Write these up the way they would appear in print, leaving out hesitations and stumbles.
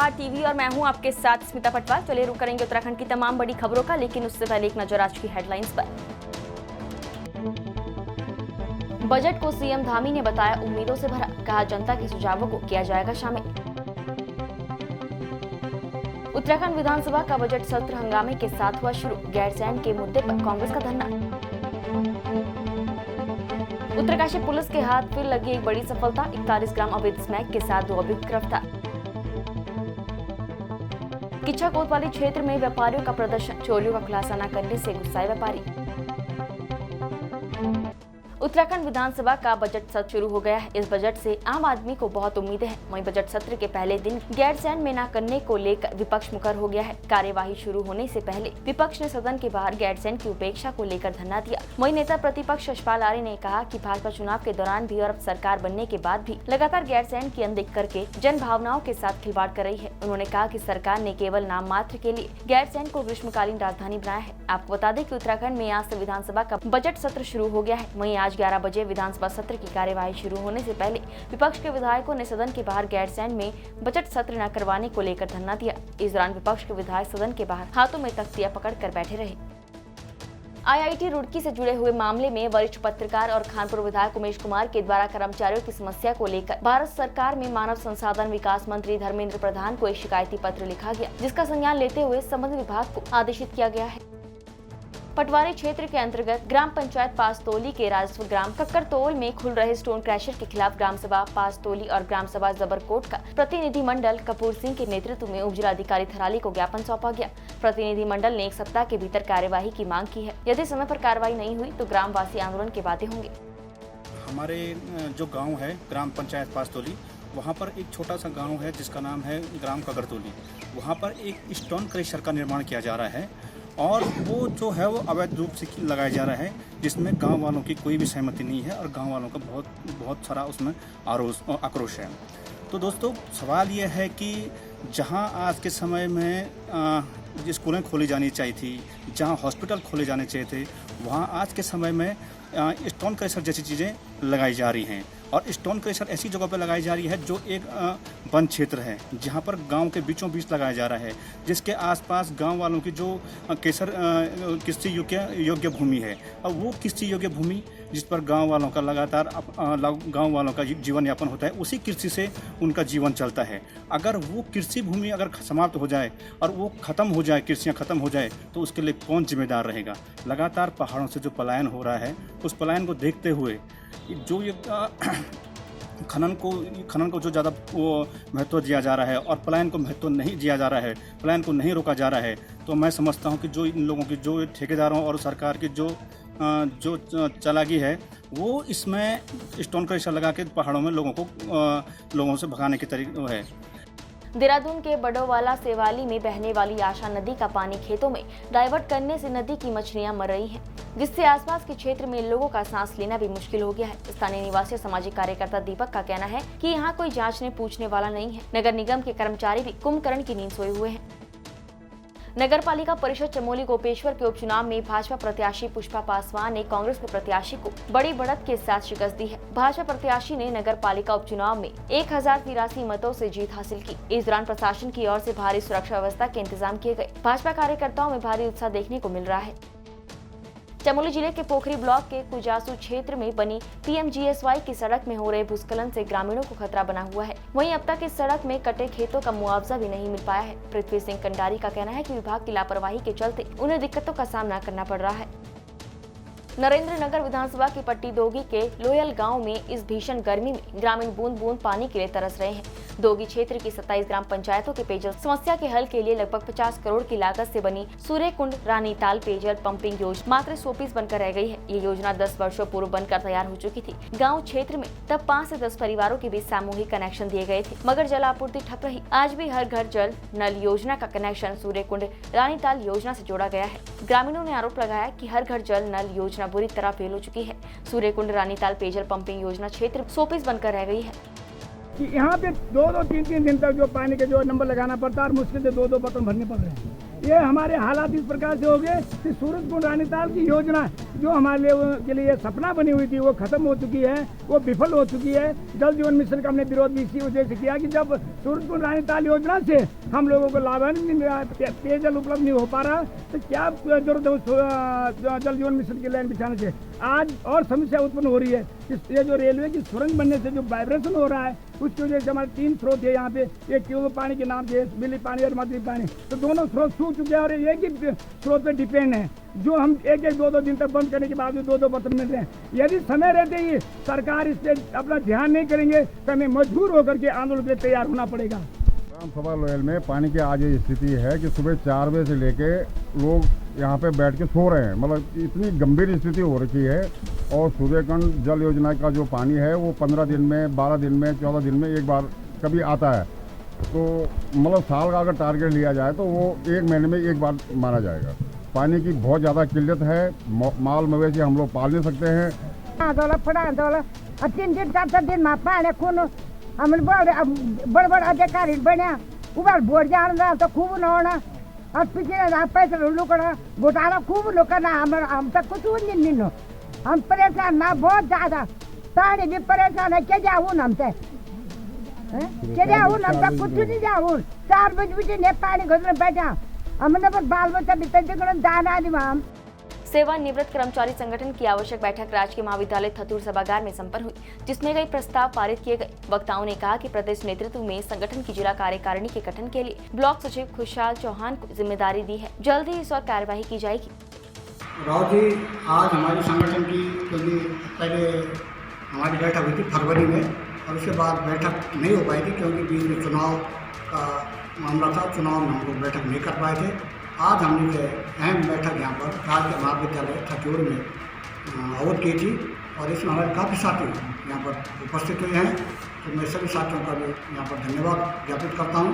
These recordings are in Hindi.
नमस्कार टीवी और मैं हूं आपके साथ स्मिता पटवार। चलिए रुक करेंगे उत्तराखंड की तमाम बड़ी खबरों का, लेकिन उससे पहले एक नजर आज की हेडलाइंस पर। बजट को सीएम धामी ने बताया उम्मीदों से भरा, कहा जनता के सुझावों को किया जाएगा शामिल। उत्तराखंड विधानसभा का बजट सत्र हंगामे के साथ हुआ शुरू, गैरसैंण के मुद्दे पर कांग्रेस का धरना। उत्तरकाशी पुलिस के हाथ फिर लगी एक बड़ी सफलता, 41 ग्राम अवैध स्मैक के साथ 2 अभियुक्त गिरफ्तार। किच्छा कोतवाली क्षेत्र में व्यापारियों का प्रदर्शन, चोरियों का खुलासा न करने से गुस्साए व्यापारी। उत्तराखंड विधानसभा का बजट सत्र शुरू हो गया है। इस बजट से आम आदमी को बहुत उम्मीदें हैं। वहीं बजट सत्र के पहले दिन गैरसैंण में न करने को लेकर विपक्ष मुखर हो गया है। कार्यवाही शुरू होने से पहले विपक्ष ने सदन के बाहर गैरसैंण की उपेक्षा को लेकर धरना दिया। वहीं नेता प्रतिपक्ष यशपाल आर्य ने कहा कि भाजपा चुनाव के दौरान भी और अब सरकार बनने के बाद भी लगातार गैरसैंण की अनदेखी करके जन भावनाओं के साथ खिलवाड़ कर रही है। उन्होंने कहा कि सरकार ने केवल नाम मात्र के लिए गैरसैंण को ग्रीष्मकालीन राजधानी बनाया है। आपको बता दें कि उत्तराखंड में आज से विधानसभा का बजट सत्र शुरू हो गया है। वहीं आज 11 बजे विधानसभा सत्र की कार्यवाही शुरू होने से पहले विपक्ष के विधायकों ने सदन के बाहर गैरसैंण में बजट सत्र न करवाने को लेकर धरना दिया। इस दौरान विपक्ष के विधायक सदन के बाहर हाथों में तख्तियां पकड़कर बैठे रहे। आईआईटी रुड़की से जुड़े हुए मामले में वरिष्ठ पत्रकार और खानपुर विधायक उमेश कुमार के द्वारा कर्मचारियों की समस्या को लेकर भारत सरकार में मानव संसाधन विकास मंत्री धर्मेंद्र प्रधान को एक शिकायती पत्र लिखा गया, जिसका संज्ञान लेते हुए संबंधित विभाग को आदेशित किया गया है। पटवारी क्षेत्र के अंतर्गत ग्राम पंचायत पासतोली के राजस्व ग्राम कक्करतोल में खुल रहे स्टोन क्रैशर के खिलाफ ग्राम सभा पासतोली और ग्राम सभा जबरकोट का प्रतिनिधि मंडल कपूर सिंह के नेतृत्व में उप जिलाधिकारी थराली को ज्ञापन सौंपा गया। प्रतिनिधि मंडल ने 1 सप्ताह के भीतर कार्यवाही की मांग की है। यदि समय पर कार्रवाई नहीं हुई तो ग्रामवासी आंदोलन के बाध्य होंगे। हमारे जो गाँव है ग्राम पंचायत पासतोली, वहाँ पर एक छोटा सा गाँव है जिसका नाम है ग्राम कक्करतोली। वहाँ पर एक स्टोन क्रैशर का निर्माण किया जा रहा है और वो जो है वो अवैध रूप से लगाया जा रहा है, जिसमें गांव वालों की कोई भी सहमति नहीं है और गांव वालों का बहुत सारा उसमें आक्रोश है। तो दोस्तों, सवाल ये है कि जहां आज के समय में स्कूलें खोली जानी चाहिए थी, जहां हॉस्पिटल खोले जाने चाहिए थे, वहां आज के समय में स्टोन क्रैशर जैसी चीज़ें लगाई जा रही हैं। और स्टोन क्रैशर ऐसी जगह पर लगाई जा रही है जो एक वन क्षेत्र है, जहां पर गांव के बीचों बीच लगाया जा रहा है, जिसके आसपास गांव वालों की जो कृषि योग्य भूमि है, और वो कृषि योग्य भूमि जिस पर गांव वालों का लगातार गांव वालों का जीवन यापन होता है, उसी कृषि से उनका जीवन चलता है। अगर वो कृषि भूमि अगर समाप्त हो जाए और वो खत्म हो जाए, कृषियाँ खत्म हो जाए, तो उसके लिए कौन जिम्मेदार रहेगा? लगातार पहाड़ों से जो पलायन हो रहा है, उस पलायन को देखते हुए जो ये खनन को जो ज़्यादा वो महत्व दिया जा रहा है और पलायन को महत्व नहीं दिया जा रहा है, पलायन को नहीं रोका जा रहा है, तो मैं समझता हूँ कि जो इन लोगों की, जो ठेकेदारों और सरकार की जो चालाकी है, वो इसमें स्टोन क्रैशर लगा के पहाड़ों में लोगों से भगाने की तरीका है। देहरादून के बडोवाला सेवाली में बहने वाली आशा नदी का पानी खेतों में डाइवर्ट करने से नदी की मछलियां मर रही हैं, जिससे आसपास के क्षेत्र में लोगों का सांस लेना भी मुश्किल हो गया है। स्थानीय निवासी सामाजिक कार्यकर्ता दीपक का कहना है कि यहाँ कोई जांचने पूछने वाला नहीं है। नगर निगम के कर्मचारी भी कुंभकर्ण की नींद सोए हुए हैं। नगर पालिका परिषद चमोली गोपेश्वर के उपचुनाव में भाजपा प्रत्याशी पुष्पा पासवान ने कांग्रेस के प्रत्याशी को बड़ी बढ़त के साथ शिकस्त दी है। भाजपा प्रत्याशी ने नगर पालिका उपचुनाव में 1083 मतों से जीत हासिल की। इस दौरान प्रशासन की ओर से भारी सुरक्षा व्यवस्था के इंतजाम किए गए। भाजपा कार्यकर्ताओं में भारी उत्साह देखने को मिल रहा है। चमोली जिले के पोखरी ब्लॉक के कुजासू क्षेत्र में बनी पीएमजीएसवाई की सड़क में हो रहे भूस्खलन से ग्रामीणों को खतरा बना हुआ है। वहीं अब तक इस सड़क में कटे खेतों का मुआवजा भी नहीं मिल पाया है। पृथ्वी सिंह कंडारी का कहना है कि विभाग की लापरवाही के चलते उन्हें दिक्कतों का सामना करना पड़ रहा है। नरेंद्रनगर विधानसभा की पट्टी दोगी के लोयल गांव में इस भीषण गर्मी में ग्रामीण बूंद बूंद पानी के लिए तरस रहे हैं। दोगी क्षेत्र की 27 ग्राम पंचायतों के पेयजल समस्या के हल के लिए लगभग 50 करोड़ की लागत से बनी सूर्यकुंड रानीताल पेयजल पंपिंग योजना मात्र 100 पीस बनकर रह गई है। ये योजना 10 वर्षों पूर्व बनकर तैयार हो चुकी थी। गाँव क्षेत्र में तब 5 से 10 परिवारों के बीच सामूहिक कनेक्शन दिए गए थे, मगर जल आपूर्ति ठप रही। आज भी हर घर जल नल योजना का कनेक्शन सूर्यकुंड रानीताल योजना से जोड़ा गया है। ग्रामीणों ने आरोप लगाया कि हर घर जल नल योजना बुरी तरह फेल हो चुकी है। सूर्यकुंड रानीताल पेयजल पंपिंग योजना क्षेत्र 100 पीस बनकर रह गई है। कि यहाँ पे 2-2, 3-3 दिन तक जो पानी के जो नंबर लगाना पड़ता है और मुश्किल से 2-2 बर्तन भरने पड़ रहे हैं। ये हमारे हालात इस प्रकार से हो गए कि सूरजकुंड रानीताल की योजना जो हमारे लिए के लिए सपना बनी हुई थी वो खत्म हो चुकी है, वो विफल हो चुकी है। जल जीवन मिशन का हमने विरोध भी इसी वजह से किया कि जब सूरजकुंड रानीताल योजना से हम लोगों को लाभान्वित पेयजल उपलब्ध नहीं हो पा रहा तो क्या जरूरत है जल जीवन मिशन की लाइन बिछाने से। आज और समस्या उत्पन्न हो रही है, ये जो रेलवे की सुरंग बनने से जो वाइब्रेशन हो रहा है उसकी वजह से हमारे 3 स्रोत है यहाँ पे, एक ट्यूब पानी के नाम से बिजली पानी और मछली पानी, तो दोनों स्रोत सूख चुके हैं और एक ही स्रोत पे डिपेंड है जो हम एक 2 दिन तक बंद करने के बाद 2 बर्तन मिल रहे हैं। यदि समय रहते ही सरकार इस पर अपना ध्यान नहीं करेंगे तो हमें मजबूर होकर के आंदोलन के लिए तैयार होना पड़ेगा। ग्राम सभा लोयल में पानी की आज ये स्थिति है कि सुबह 4 बजे से लेके लोग यहाँ पे बैठ के सो रहे हैं, मतलब इतनी गंभीर स्थिति हो रखी है। और सूर्यकुंड जल योजना का जो पानी है वो 15 दिन में, 12 दिन में, 14 दिन में एक बार कभी आता है, तो मतलब साल का अगर टारगेट लिया जाए तो वो 1 महीने में एक बार माना जाएगा। पानी की बहुत ज़्यादा किल्लत है, माल मवेशी हम लोग पाल नहीं सकते हैं। 3 दिन 4 दिन में पानी खून हमें बड़ अधिकारी बने उबार बोर्ड जाना तो खूब न और पीछे पैसा लुकना घोटाला खूब लुकना हम तक कुछ नहीं, हम परेशान ना बहुत ज़्यादा, साड़ी भी परेशान है। क्या जाऊँ हमसे, क्या जाऊँ हम तक कुछ नहीं जाऊँ। 4 बजे ने पानी घोटने बैठा हमने बाल बच्चा भी दाना नहीं हम। सेवानिवृत्त कर्मचारी संगठन की आवश्यक बैठक राजकीय महाविद्यालय थतूर सभागार में संपन्न हुई, जिसमें कई प्रस्ताव पारित किए गए। वक्ताओं ने कहा कि प्रदेश नेतृत्व में संगठन की जिला कार्यकारिणी के गठन के लिए ब्लॉक सचिव खुशहाल चौहान को जिम्मेदारी दी है, जल्द ही इस और कार्यवाही की जाएगी। राव जी, आज हमारी संगठन की क्योंकि पहले हमारी बैठक हुई थी फरवरी में और उसके बाद बैठक नहीं हो पाई थी क्योंकि बीच में चुनाव का मामला था, चुनाव में हम लोग बैठक नहीं कर पाए थे। आज हमने जो अहम बैठक यहाँ पर राजकीय महाविद्यालय थतूर में और की थी और इसमें हमारे काफ़ी साथी यहाँ पर उपस्थित हुए हैं, तो मैं सभी साथियों का भी यहाँ पर धन्यवाद ज्ञापित करता हूँ।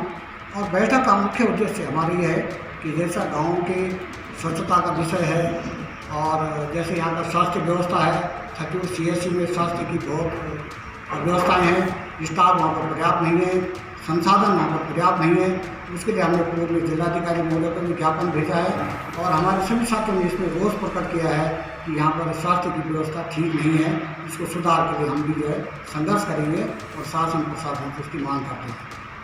और बैठक का मुख्य उद्देश्य हमारा ये है कि जैसा गाँव की स्वच्छता का विषय है और जैसे यहाँ का स्वास्थ्य व्यवस्था है, थतूर CSC में स्वास्थ्य की बहुत व्यवस्थाएँ हैं, स्टाफ वहाँ पर पर्याप्त नहीं है, संसाधन वहाँ पर पर्याप्त नहीं है। उसके लिए हमने पूर्व में जिलाधिकारी महोदय को भी ज्ञापन भेजा है और हमारे सभी साथियों ने इसमें रोष प्रकट किया है कि यहाँ पर स्वास्थ्य की व्यवस्था ठीक नहीं है। इसको सुधार के लिए हम भी जो है संघर्ष करेंगे और शासन प्रशासन से उसकी मांग करते हैं।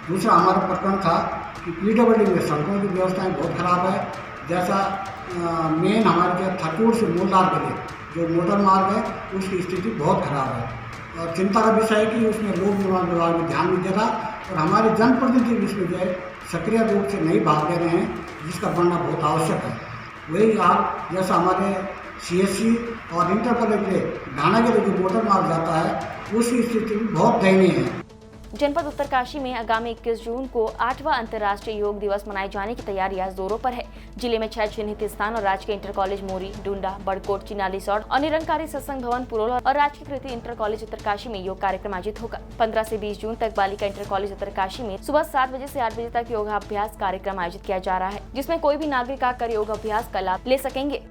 दूसरा हमारा प्रकरण था कि PWD में सड़कों की व्यवस्थाएँ बहुत खराब है। जैसा मेन हमारे जो थतूर से मूलधार के लिए जो मोटर मार्ग है उसकी स्थिति बहुत खराब है और चिंता का विषय है कि उसमें लोक निर्माण विभाग में ध्यान नहीं दे रहा और हमारे जनप्रतिनिधि इसमें जो है सक्रिय रूप से नहीं भाग ले रहे हैं, जिसका बनना बहुत आवश्यक है। वही आप जैसा हमारे CSC और इंटर कॉलेज के ढाना के लिए जो मोटर मार्ग जाता है उसकी स्थिति भी बहुत दयनीय है। जनपद उत्तरकाशी में आगामी 21 जून को 8वां अंतर्राष्ट्रीय योग दिवस मनाए जाने की तैयारियां जोरों पर है। जिले में 6 चिन्हित स्थान और राजकीय इंटर कॉलेज मोरी, डुंडा, बड़कोट, चिनाली सौड़ और निरंकारी सत्संग भवन पुरोला और राजकीय कृति इंटर कॉलेज उत्तरकाशी में योग कार्यक्रम आयोजित होगा। 15 से 20 जून तक बालिका इंटर कॉलेज उत्तरकाशी में सुबह 7 बजे से 8 बजे तक योगाभ्यास कार्यक्रम आयोजित किया जा रहा है, जिसमें कोई भी नागरिक आकर योगाभ्यास का लाभ ले सकेंगे।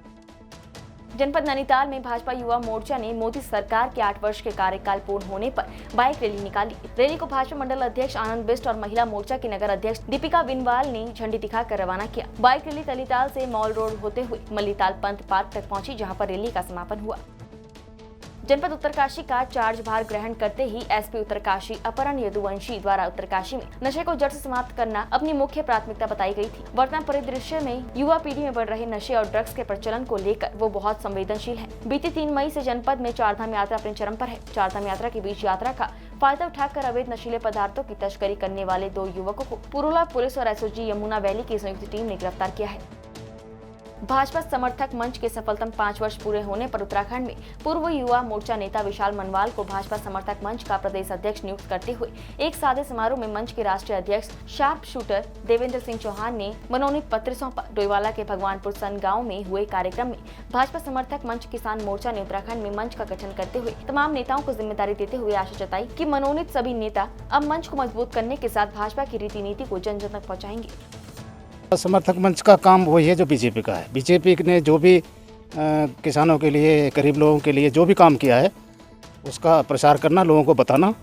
जनपद नैनीताल में भाजपा युवा मोर्चा ने मोदी सरकार के 8 वर्ष के कार्यकाल पूर्ण होने पर बाइक रैली निकाली। रैली को भाजपा मंडल अध्यक्ष आनंद बिष्ट और महिला मोर्चा की नगर अध्यक्ष दीपिका बिनवाल ने झंडी दिखाकर रवाना किया। बाइक रैली तलीताल से मॉल रोड होते हुए मल्लीताल पंत पार्क तक पहुंची, जहां पर रैली का समापन हुआ। जनपद उत्तरकाशी का चार्ज भार ग्रहण करते ही SP उत्तरकाशी अपहरण यदुवंशी द्वारा उत्तरकाशी में नशे को जड़ से समाप्त करना अपनी मुख्य प्राथमिकता बताई गई थी। वर्तमान परिदृश्य में युवा पीढ़ी में बढ़ रहे नशे और ड्रग्स के प्रचलन को लेकर वो बहुत संवेदनशील है। बीती 3 मई से जनपद में चारधाम यात्रा अपने चरम पर है। चारधाम यात्रा के बीच यात्रा का फायदा उठाकर अवैध नशीले पदार्थों की तस्करी करने वाले 2 युवकों को पुरोला पुलिस और SOG यमुना वैली की संयुक्त टीम ने गिरफ्तार किया है। भाजपा समर्थक मंच के सफलतम 5 वर्ष पूरे होने पर उत्तराखंड में पूर्व युवा मोर्चा नेता विशाल मनवाल को भाजपा समर्थक मंच का प्रदेश अध्यक्ष नियुक्त करते हुए एक सादे समारोह में मंच के राष्ट्रीय अध्यक्ष शार्प शूटर देवेंद्र सिंह चौहान ने मनोनीत पत्र सौंपा। डोईवाला के भगवानपुर सन गाँव में हुए कार्यक्रम में भाजपा समर्थक मंच किसान मोर्चा ने उत्तराखंड में मंच का गठन करते हुए तमाम नेताओं को जिम्मेदारी देते हुए आशा जताई कि मनोनीत सभी नेता अब मंच को मजबूत करने के साथ भाजपा की रीति नीति को जन जन तक पहुँचाएंगे। समर्थक मंच का काम वही है जो बीजेपी का है। बीजेपी ने जो भी किसानों के लिए, गरीब लोगों के लिए जो भी काम किया है उसका प्रचार करना, लोगों को बताना,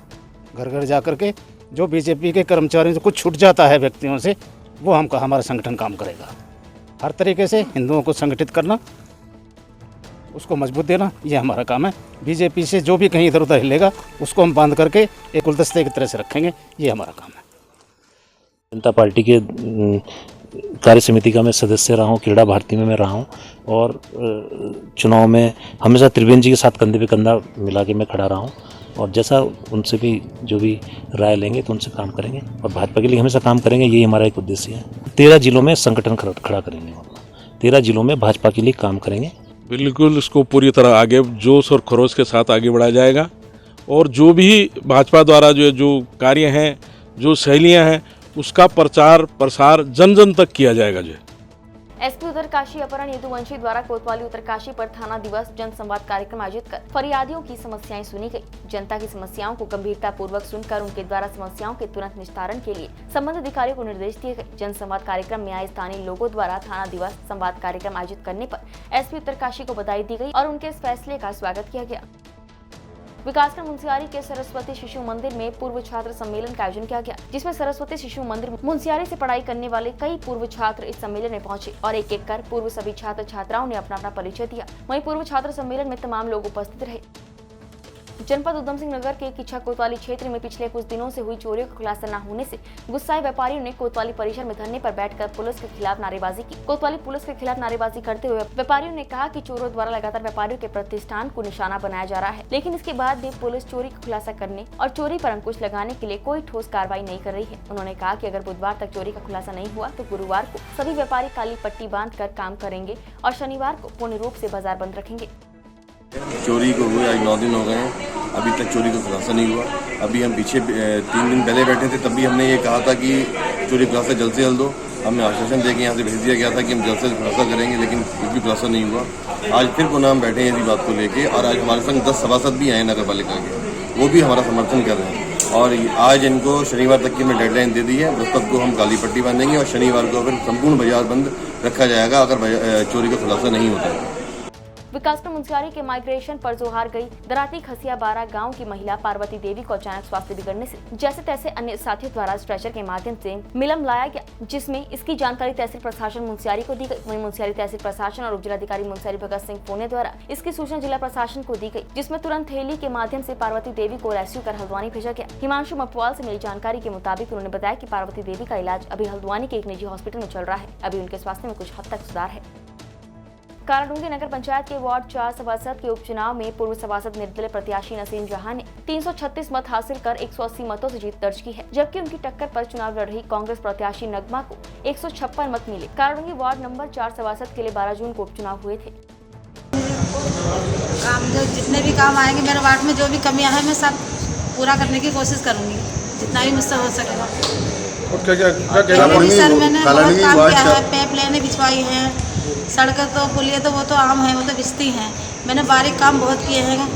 घर घर जा कर के जो बीजेपी के कर्मचारियों से कुछ छूट जाता है व्यक्तियों से, वो हमारा संगठन काम करेगा। हर तरीके से हिंदुओं को संगठित करना, उसको मजबूत देना, ये हमारा काम है। बीजेपी से जो भी कहीं इधर उधर हिलेगा उसको हम बांध करके एक गुलदस्ते की तरह से रखेंगे, ये हमारा काम है। जनता पार्टी के कार्य समिति का मैं सदस्य रहा हूँ, क्रीड़ा भारती में मैं रहा हूँ और चुनाव में हमेशा त्रिवेंद्र जी के साथ कंधे पे कंधा मिला के मैं खड़ा रहा हूँ और जैसा उनसे भी जो भी राय लेंगे तो उनसे काम करेंगे और भाजपा के लिए हमेशा काम करेंगे, यही हमारा एक उद्देश्य है। 13 जिलों में संगठन खड़ा करेंगे, 13 जिलों में भाजपा के लिए काम करेंगे। बिल्कुल उसको पूरी तरह आगे जोश और खरोश के साथ आगे बढ़ाया जाएगा और जो भी भाजपा द्वारा जो कार्य हैं, जो शैलियाँ हैं, उसका प्रचार प्रसार जन जन तक किया जाएगा। एसपी उत्तरकाशी अपहरण यदुवंशी द्वारा कोतवाली उत्तरकाशी पर थाना दिवस जन संवाद कार्यक्रम आयोजित कर फरियादियों की समस्याएं सुनी गई। जनता की समस्याओं को गंभीरता पूर्वक सुनकर उनके द्वारा समस्याओं के तुरंत निस्तारण के लिए संबंधित अधिकारियों को निर्देश दिए गए। जन संवाद कार्यक्रम में आए स्थानीय लोगों द्वारा थाना दिवस संवाद कार्यक्रम आयोजित करने पर एसपी उत्तरकाशी को बधाई दी गई और उनके इस फैसले का स्वागत किया गया। विकासखंड मुंसियारी के सरस्वती शिशु मंदिर में पूर्व छात्र सम्मेलन का आयोजन किया गया, जिसमें सरस्वती शिशु मंदिर मुंसियारी से पढ़ाई करने वाले कई पूर्व छात्र इस सम्मेलन में पहुंचे और एक एक कर पूर्व सभी छात्र छात्राओं ने अपना अपना परिचय दिया। वहीं पूर्व छात्र सम्मेलन में तमाम लोग उपस्थित रहे। जनपद उधम सिंह नगर के किच्छा कोतवाली क्षेत्र में पिछले कुछ दिनों से हुई चोरियों का खुलासा न होने से गुस्साए व्यापारियों ने कोतवाली परिसर में धरने पर बैठकर पुलिस के खिलाफ नारेबाजी की। कोतवाली पुलिस के खिलाफ नारेबाजी करते हुए व्यापारियों ने कहा कि चोरों द्वारा लगातार व्यापारियों के प्रतिष्ठान को निशाना बनाया जा रहा है, लेकिन इसके बाद भी पुलिस चोरी का खुलासा करने और चोरी पर अंकुश लगाने के लिए कोई ठोस कार्रवाई नहीं कर रही है। उन्होंने कहा कि अगर बुधवार तक चोरी का खुलासा नहीं हुआ तो गुरुवार को सभी व्यापारी काली पट्टी बांध कर काम करेंगे और शनिवार को पूर्ण रूप से बाजार बंद रखेंगे। चोरी को हुए आज 9 दिन हो गए हैं, अभी तक चोरी का खुलासा नहीं हुआ। अभी हम पीछे 3 दिन पहले बैठे थे, तब भी हमने ये कहा था कि चोरी खुलासा जल्द से जल्द हो। हमें आश्वासन देके यहाँ से भेज दिया गया था कि हम जल्द से जल्द खुलासा करेंगे, लेकिन कुछ भी खुलासा नहीं हुआ। आज फिर पुनः हम बैठे हैं इसी बात को लेके और आज हमारे संग 10 सभासद भी आए नगर पालिका के, वो भी हमारा समर्थन कर रहे हैं और आज इनको शनिवार तक की हमने डेडलाइन दे दी है। बृहस्पति को हम काली पट्टी बांधेंगे और शनिवार को फिर संपूर्ण बाजार बंद रखा जाएगा अगर चोरी का खुलासा नहीं होता है। विकासखंड मुंसियारी के माइग्रेशन पर जोहार गई दराती खसिया 12 गांव की महिला पार्वती देवी को अचानक स्वास्थ्य बिगड़ने से जैसे तैसे अन्य साथियों द्वारा स्ट्रेचर के माध्यम से मिलम लाया गया, जिसमें इसकी जानकारी तहसील प्रशासन मुंसियारी को दी गई। वहीं मुंसियारी तहसील प्रशासन और उप जिलाधिकारी मुंसियारी भगत सिंह पुणे द्वारा इसकी सूचना जिला प्रशासन को दी गई, जिसमें तुरंत हेली के माध्यम से पार्वती देवी को रेस्क्यू कर हल्द्वानी भेजा गया। हिमांशु मपवाल से मिली जानकारी के मुताबिक उन्होंने बताया कि पार्वती देवी का इलाज अभी हल्द्वानी के एक निजी हॉस्पिटल में चल रहा है। अभी उनके स्वास्थ्य में कुछ हद तक सुधार है। काराडूंगी नगर पंचायत के वार्ड 4 सभासद के उपचुनाव में पूर्व सभासद निर्दलीय प्रत्याशी नसीम जहां ने 336 मत हासिल कर 180 मतों से जीत दर्ज की है, जबकि उनकी टक्कर पर चुनाव लड़ रही कांग्रेस प्रत्याशी नगमा को 156 मत मिले। काराडूंगी वार्ड नंबर 4 सभासद के लिए 12 जून को उपचुनाव हुए थे। काम जो जितने भी काम आएंगे मेरे वार्ड में, जो भी कमियां हैं मैं सब पूरा करने की कोशिश करूंगी, जितना भी मुझसे हो सकेगा। सर मैंने बहुत काम किया है, पाइप लाइनें बिछवाई हैं, सड़कें तो पुलिया तो वो तो आम है, वो तो बिछती हैं। मैंने बारीक काम बहुत किए हैं,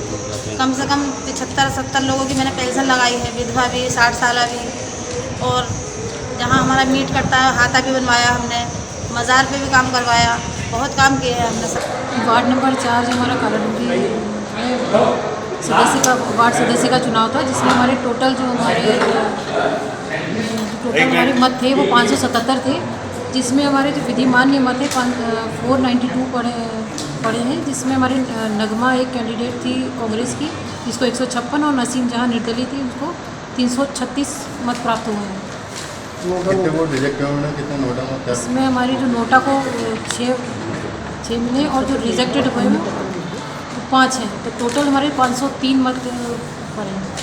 कम से कम 75-70 लोगों की मैंने पेंशन लगाई है, विधवा भी 60 साल भी, और जहाँ हमारा मीट कटता है हाथा भी बनवाया हमने, मज़ार पे भी काम करवाया, बहुत काम किए हैं हमने सब। वार्ड नंबर 4 जो हमारा काराडूंगी सदस्य का वार्ड सदस्य का चुनाव था, जिसमें हमारे टोटल हमारे मत थे वो 577 थे, जिसमें हमारे जो विधिमान्य मत है 492 पड़े हैं, जिसमें हमारे नगमा एक कैंडिडेट थी कांग्रेस की जिसको 156 और नसीम जहां निर्दलीय थी उसको 336 मत प्राप्त हुए हैं। कितने वोट रिजेक्ट हुए, कितने नोटा मत? इसमें हमारी जो नोटा को 6 मिले और जो रिजेक्टेड हुए हैं वो 5 हैं, तो टोटल हमारे 503 मत पड़े हैं।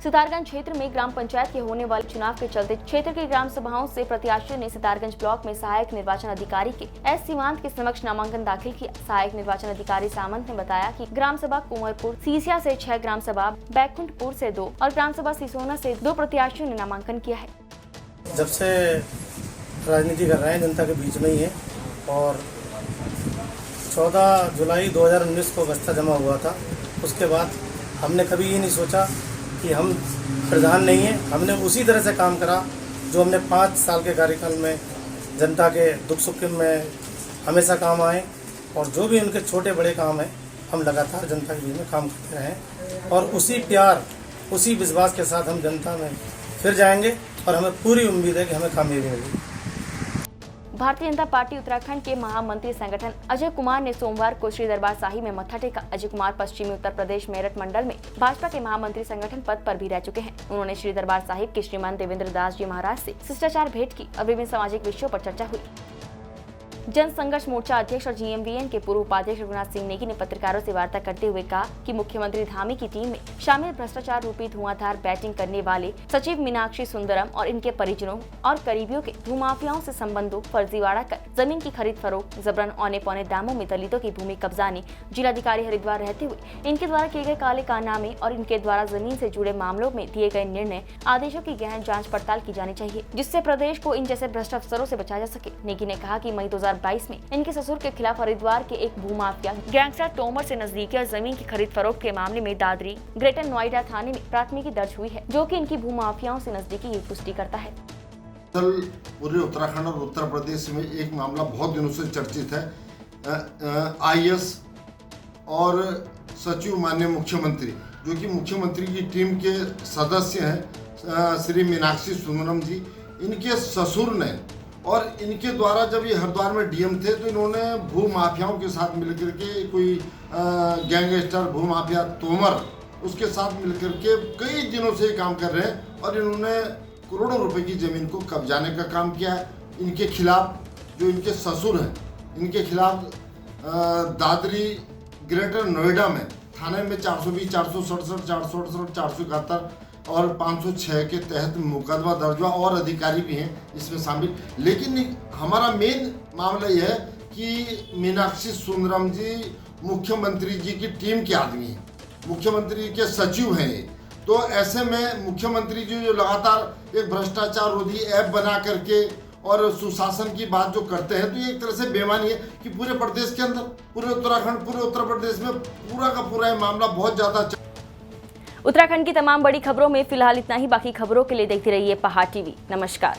सितारगंज क्षेत्र में ग्राम पंचायत के होने वाले चुनाव के चलते क्षेत्र की ग्राम सभाओं से प्रत्याशियों ने सितारगंज ब्लॉक में सहायक निर्वाचन अधिकारी के एस सीमांत के समक्ष नामांकन दाखिल किया। सहायक निर्वाचन अधिकारी सामंत ने बताया कि ग्राम सभा कुंवरपुर सीसिया से 6, ग्राम सभा बैकुंठपुर से 2 और ग्राम सभा सिसोना से 2 प्रत्याशियों ने नामांकन किया है। जब से राजनीति कर रहे हैं जनता के बीच में ही है और 14 जुलाई 2019 को बस्ता जमा हुआ था। उसके बाद हमने कभी ये नहीं सोचा कि हम प्रधान नहीं हैं। हमने उसी तरह से काम करा जो हमने 5 साल के कार्यकाल में जनता के दुख सुख में हमेशा काम आए, और जो भी उनके छोटे बड़े काम हैं हम लगातार जनता के बीच में काम करते रहें और उसी प्यार उसी विश्वास के साथ हम जनता में फिर जाएंगे और हमें पूरी उम्मीद है कि हमें कामयाबी मिलेगी। भारतीय जनता पार्टी उत्तराखंड के महामंत्री संगठन अजय कुमार ने सोमवार को श्री दरबार साहिब में मत्था टेका। अजय कुमार पश्चिमी उत्तर प्रदेश मेरठ मंडल में भाजपा के महामंत्री संगठन पद पर भी रह चुके हैं। उन्होंने श्री दरबार साहिब के श्रीमान देवेंद्र दास जी महाराज से शिष्टाचार भेंट की और विभिन्न सामाजिक विषयों पर चर्चा हुई। जन संघर्ष मोर्चा अध्यक्ष और GMVN के पूर्व उपाध्यक्ष रघुनाथ सिंह नेगी ने पत्रकारों से वार्ता करते हुए कहा कि मुख्यमंत्री धामी की टीम में शामिल भ्रष्टाचार रूपी धुआंधार बैटिंग करने वाले सचिव मीनाक्षी सुंदरम और इनके परिजनों और करीबियों के भूमाफियाओं से संबंधों, फर्जीवाड़ा कर जमीन की खरीद फरोख्त, जबरन औने पौने दामों में दलितों की भूमि कब्जाने, जिलाधिकारी हरिद्वार रहते हुए इनके द्वारा किए गए काले कारनामे और इनके द्वारा जमीन से जुड़े मामलों में दिए गए निर्णय आदेशों की गहन जाँच पड़ताल की जानी चाहिए, जिससे प्रदेश को इन जैसे भ्रष्ट अफसरों से बचाया जा सके। नेगी ने कहा कि मई 2022 में इनके ससुर के खिलाफ हरिद्वार के एक भूमाफिया गैंगस्टर तोमर से नजदीकी और जमीन की खरीद फरोख्त के मामले में दादरी ग्रेटर नोएडा थाने में प्राथमिकी दर्ज हुई है, जो कि इनकी भूमाफियाओं से नजदीकी की पुष्टि करता है। कल पूरे उत्तराखंड और उत्तर प्रदेश में एक मामला बहुत दिनों से चर्चित है। IAS और सचिव माननीय मुख्यमंत्री, जो कि मुख्यमंत्री की टीम के सदस्य हैं, श्री मीनाक्षी सुंदरम जी, इनके ससुर ने और इनके द्वारा जब ये हरिद्वार में DM थे तो इन्होंने भू माफियाओं के साथ मिलकर के कोई गैंगस्टर भू माफिया तोमर उसके साथ मिलकर के कई दिनों से ये काम कर रहे हैं और इन्होंने करोड़ों रुपए की ज़मीन को कब्जाने का काम किया है। इनके खिलाफ, जो इनके ससुर हैं, इनके खिलाफ दादरी ग्रेटर नोएडा में थाने में 420, 467, 468, 471 और 506 के तहत मुकदमा दर्ज हुआ और अधिकारी भी हैं इसमें शामिल। लेकिन हमारा मेन मामला यह है कि मीनाक्षी सुंदरम जी मुख्यमंत्री जी की टीम के आदमी हैं, मुख्यमंत्री के सचिव हैं ये। तो ऐसे में मुख्यमंत्री जी जो लगातार एक भ्रष्टाचार रोधी ऐप बना करके और सुशासन की बात जो करते हैं, तो ये एक तरह से बेईमानी है कि पूरे प्रदेश के अंदर, पूरे उत्तराखंड, पूरे उत्तर प्रदेश में पूरा का पूरा ये मामला बहुत ज़्यादा। उत्तराखंड की तमाम बड़ी खबरों में फिलहाल इतना ही। बाकी खबरों के लिए देखते रहिए पहाड़ TV। नमस्कार।